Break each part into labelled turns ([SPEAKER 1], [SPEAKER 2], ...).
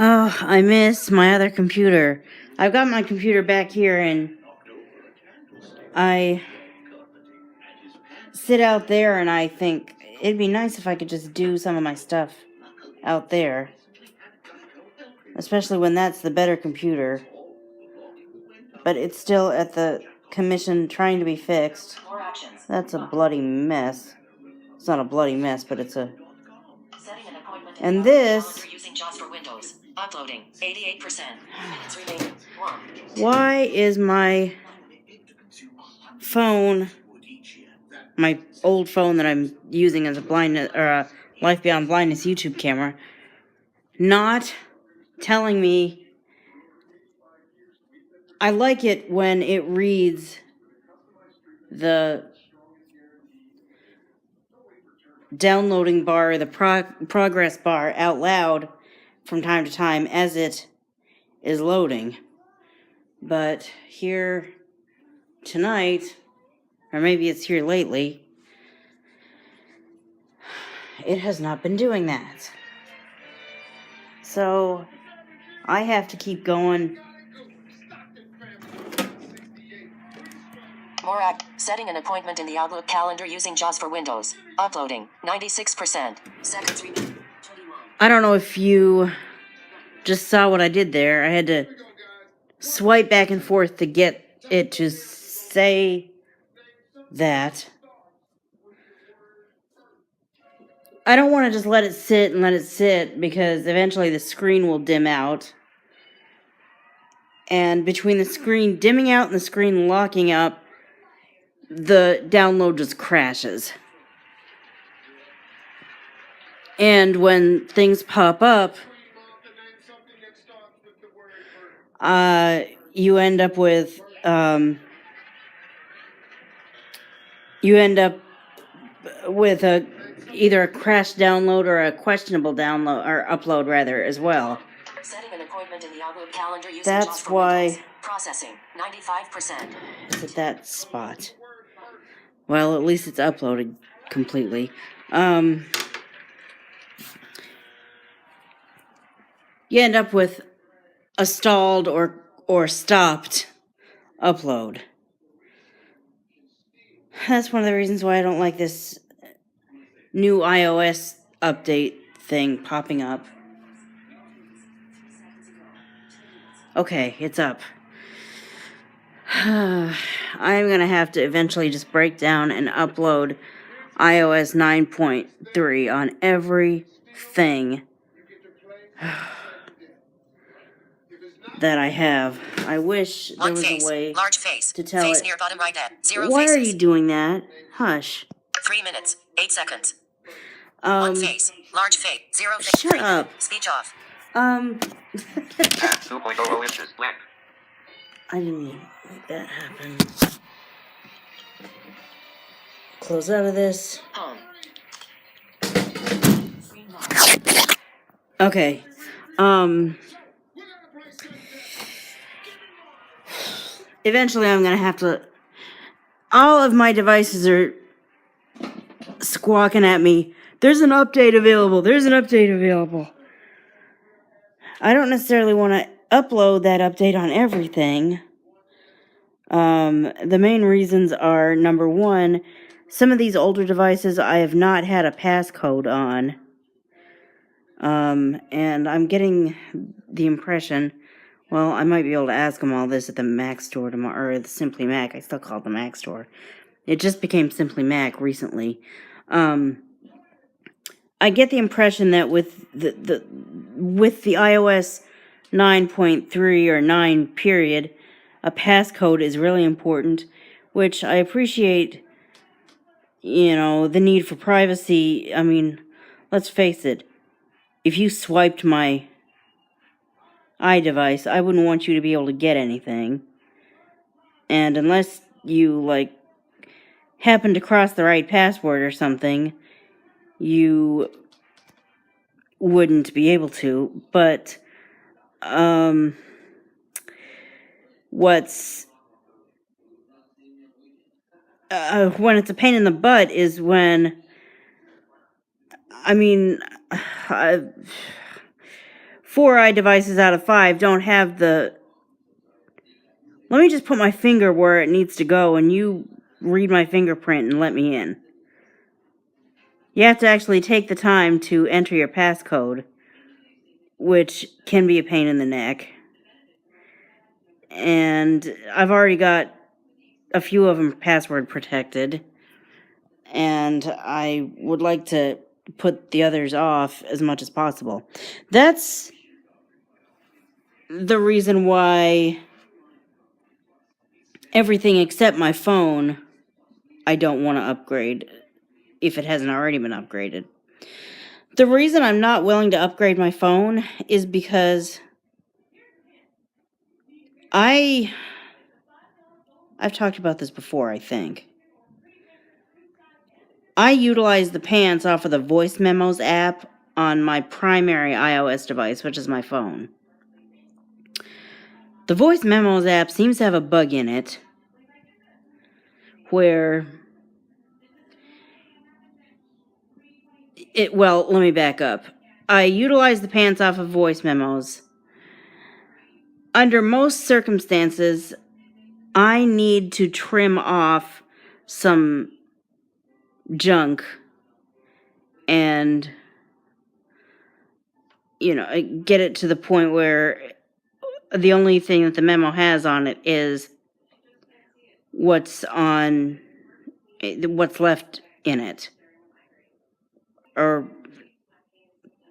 [SPEAKER 1] Oh, I miss my other computer. I've got my computer back here and I sit out there and I think it'd be nice if I could just do some of my stuff out there. Especially when that's the better computer. But it's still at the commission trying to be fixed. That's a bloody mess. It's not a bloody mess, but it's a... And this... Uploading 88%. Why is my phone, my old phone that I'm using as a blindness or a Life Beyond Blindness YouTube camera, not telling me? I like it when it reads the downloading bar, the progress bar out loud from time to time as it is loading. But here tonight, or maybe it's here lately, it has not been doing that. So I have to keep going.
[SPEAKER 2] Setting an appointment in the Outlook calendar using JAWS for Windows. Uploading 96%. Seconds 21.
[SPEAKER 1] I don't know if you just saw what I did there. I had to swipe back and forth to get it to say that. I don't want to just let it sit because eventually the screen will dim out. And between the screen dimming out and the screen locking up, the download just crashes. And when things pop up, you end up with either a crashed download or a questionable download or upload rather as well.
[SPEAKER 2] Setting an appointment in the Outlook calendar using
[SPEAKER 1] That's why
[SPEAKER 2] processing 95%.
[SPEAKER 1] It's at that spot. Well, at least it's uploaded completely. You end up with a stalled or stopped upload. That's one of the reasons why I don't like this new iOS update thing popping up. Okay, it's up. I'm going to have to eventually just break down and upload iOS 9.3 on everything that I have. I wish there was a way to tell
[SPEAKER 2] face
[SPEAKER 1] it.
[SPEAKER 2] near bottom right at 0
[SPEAKER 1] Why
[SPEAKER 2] faces.
[SPEAKER 1] are you doing that? Hush.
[SPEAKER 2] 3 minutes, 8 seconds. 1 face, large face, 0 face.
[SPEAKER 1] Shut up.
[SPEAKER 2] Speech off.
[SPEAKER 3] 2.00 inches length.
[SPEAKER 1] I didn't even make that happen. Close out of this.
[SPEAKER 2] Home.
[SPEAKER 1] Okay. Eventually I'm going to have to... All of my devices are squawking at me. There's an update available. There's an update available. I don't necessarily want to upload that update on everything. The main reasons are, number one, some of these older devices I have not had a passcode on. And I'm getting the impression, well, I might be able to ask them all this at the Mac store tomorrow, or the Simply Mac. I still call it the Mac store. It just became Simply Mac recently. I get the impression that with the iOS 9.3 or 9 period, a passcode is really important, which I appreciate, the need for privacy. I mean, let's face it, if you swiped my iDevice, I wouldn't want you to be able to get anything. And unless you, happen to cross the right password or something, you wouldn't be able to. But, when it's a pain in the butt is when, 4 iDevices out of 5 don't have the... Let me just put my finger where it needs to go and you read my fingerprint and let me in. You have to actually take the time to enter your passcode, which can be a pain in the neck. And I've already got a few of them password protected. And I would like to put the others off as much as possible. That's the reason why everything except my phone I don't want to upgrade if it hasn't already been upgraded. The reason I'm not willing to upgrade my phone is because I've talked about this before, I think. I utilize the pants off of the Voice Memos app on my primary iOS device, which is my phone. The Voice Memos app seems to have a bug in it where well, let me back up. I utilize the pants off of Voice Memos. Under most circumstances, I need to trim off some junk and, get it to the point where the only thing that the memo has on it is what's left in it. Or,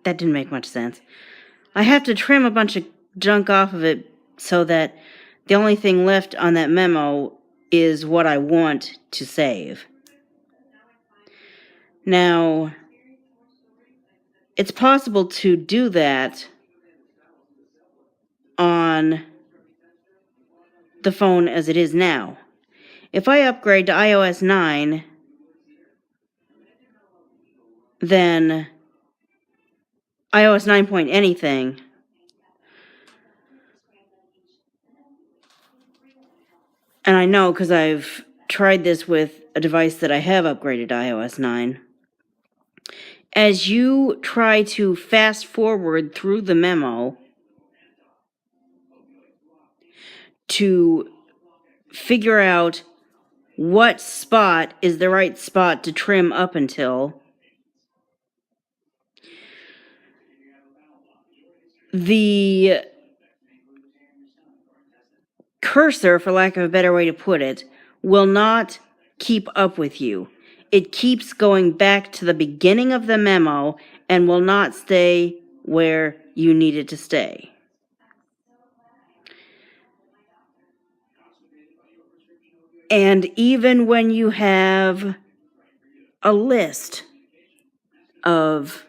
[SPEAKER 1] that didn't make much sense. I have to trim a bunch of junk off of it so that the only thing left on that memo is what I want to save. Now, it's possible to do that on the phone as it is now. If I upgrade to iOS 9, then iOS 9 point anything, and I know because I've tried this with a device that I have upgraded to iOS 9. As you try to fast forward through the memo to figure out what spot is the right spot to trim up until, the cursor, for lack of a better way to put it, will not keep up with you. It keeps going back to the beginning of the memo and will not stay where you need it to stay. And even when you have a list of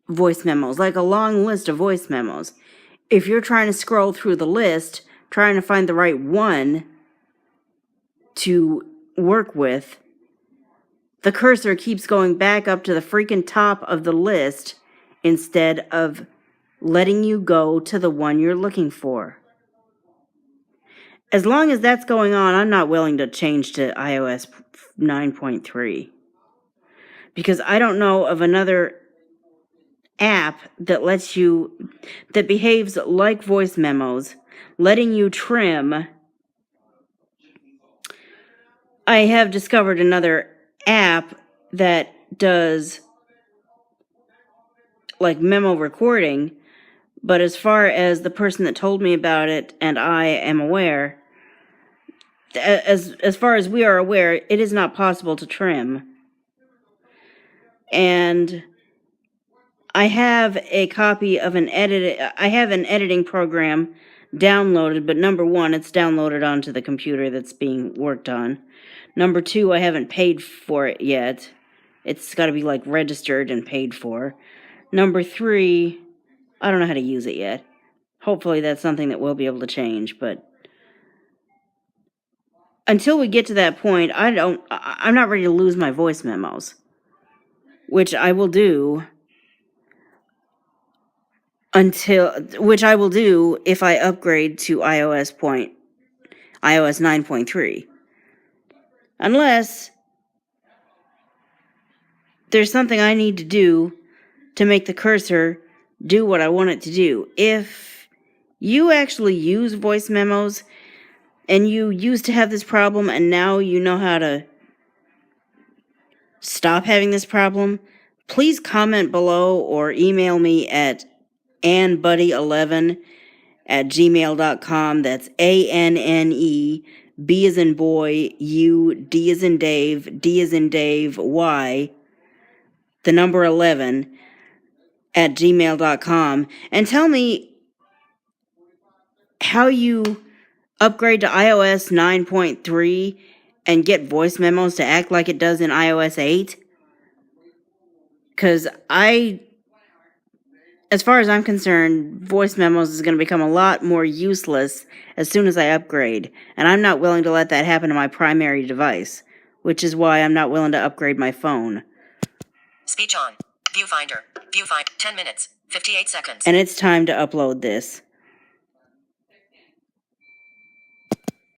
[SPEAKER 1] voice memos, like a long list of voice memos, if you're trying to scroll through the list, trying to find the right one to work with, the cursor keeps going back up to the freaking top of the list instead of letting you go to the one you're looking for. As long as that's going on, I'm not willing to change to iOS 9.3. Because I don't know of another app that that behaves like voice memos, letting you trim. I have discovered another app that does like memo recording, but as far as the person that told me about it and I am aware, as far as we are aware, it is not possible to trim. And I have a copy of an editing program downloaded, but number one, it's downloaded onto the computer that's being worked on. Number two, I haven't paid for it yet. It's got to be like registered and paid for. Number three, I don't know how to use it yet. Hopefully that's something that we'll be able to change, but until we get to that point, I'm not ready to lose my voice memos, which I will do if I upgrade to iOS 9.3. Unless there's something I need to do to make the cursor do what I want it to do. If you actually use voice memos and you used to have this problem and now you know how to stop having this problem, please comment below or email me at annebuddy11@gmail.com. That's ANNE, B as in boy, U, D as in Dave, D as in Dave, Y, the number 11 at gmail.com, and tell me how you upgrade to iOS 9.3 and get voice memos to act like it does in iOS 8. Because as far as I'm concerned, voice memos is going to become a lot more useless as soon as I upgrade. And I'm not willing to let that happen to my primary device, which is why I'm not willing to upgrade my phone.
[SPEAKER 2] Speech on. Viewfinder. 10 minutes, 58 seconds.
[SPEAKER 1] And it's time to upload this.